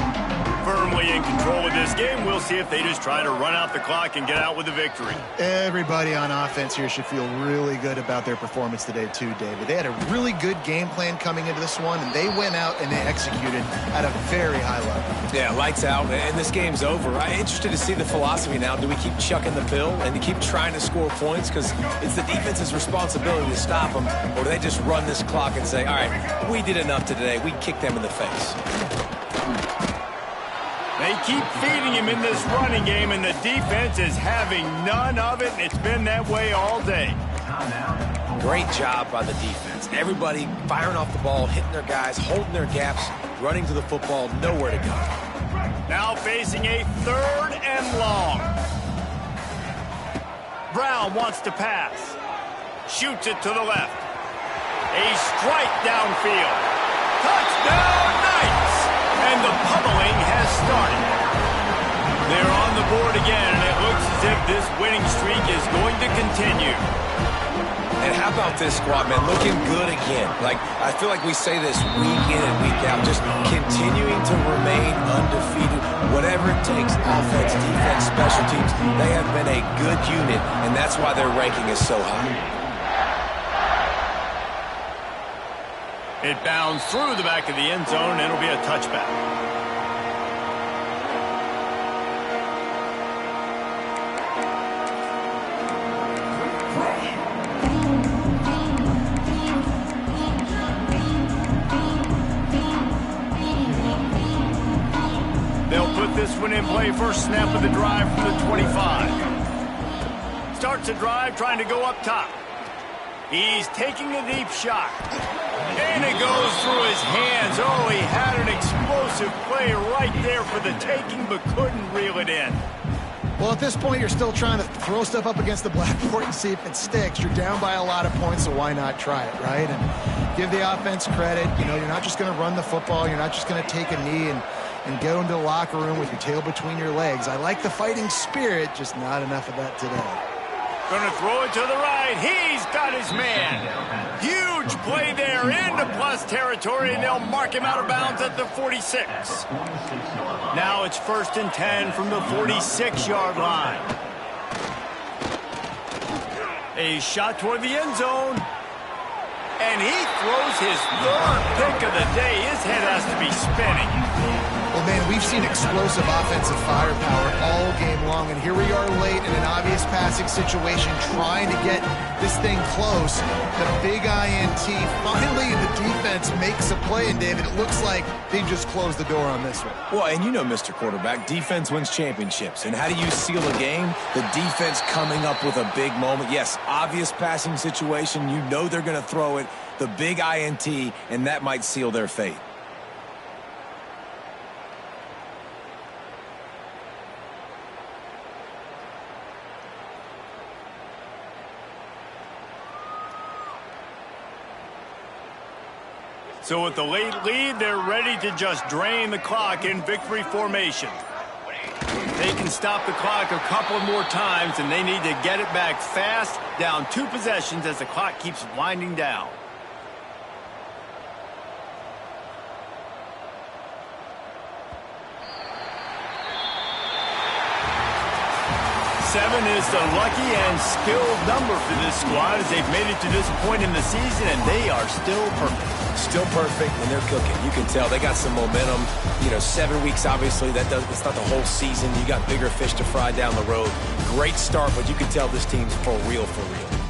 Firmly in control of this game. We'll see if they just try to run out the clock and get out with a victory. Everybody on offense here should feel really good about their performance today too, David. They had a really good game plan coming into this one, and they went out and they executed at a very high level. Yeah, lights out, and this game's over. I'm interested to see the philosophy now. Do we keep chucking the pill and keep trying to score points because it's the defense's responsibility to stop them, or do they just run this clock and say, all right, we did enough today. We kicked them in the face. They keep feeding him in this running game, and the defense is having none of it, and it's been that way all day. Great job by the defense. Everybody firing off the ball, hitting their guys, holding their gaps, running to the football, nowhere to go. Now facing a 3rd and long. Brown wants to pass. Shoots it to the left. A strike downfield. Touchdown, Knights! And the pummeling has started. They're on the board again, and it looks as if this winning streak is going to continue. And how about this squad, man? Looking good again. Like, I feel like we say this week in and week out, just continuing to remain undefeated. Whatever it takes, offense, defense, special teams, they have been a good unit, and that's why their ranking is so high. It bounds through the back of the end zone, and it'll be a touchback. They'll put this one in play. First snap of the drive from the 25. Starts the drive trying to go up top. He's taking a deep shot. And it goes through his hands. Oh, he had an explosive play right there for the taking, but couldn't reel it in. Well, at this point, you're still trying to throw stuff up against the blackboard and see if it sticks. You're down by a lot of points, so why not try it, right? And give the offense credit. You know, you're not just going to run the football. You're not just going to take a knee and go into the locker room with your tail between your legs. I like the fighting spirit, just not enough of that today. Going to throw it to the right. He's got his man. Huge play there into plus territory, and they'll mark him out of bounds at the 46. Now it's 1st and 10 from the 46-yard line. A shot toward the end zone. And he throws his 3rd pick of the day. His head has to be spinning. Well, man, we've seen explosive offensive firepower all game long, and here we are late in an obvious passing situation trying to get this thing close. The big INT, finally the defense makes a play, and David, it looks like they just closed the door on this one. Well, and you know, Mr. Quarterback, defense wins championships. And how do you seal a game? The defense coming up with a big moment. Yes, obvious passing situation. You know they're going to throw it. The big INT, and that might seal their fate. So with the late lead, they're ready to just drain the clock in victory formation. They can stop the clock a couple more times, and they need to get it back fast, down 2 possessions as the clock keeps winding down. 7 is the lucky and skilled number for this squad as they've made it to this point in the season, and they are still perfect. Still perfect, and they're cooking. You can tell they got some momentum. 7 weeks, obviously, it's not the whole season. You got bigger fish to fry down the road. Great start, but you can tell this team's for real, for real.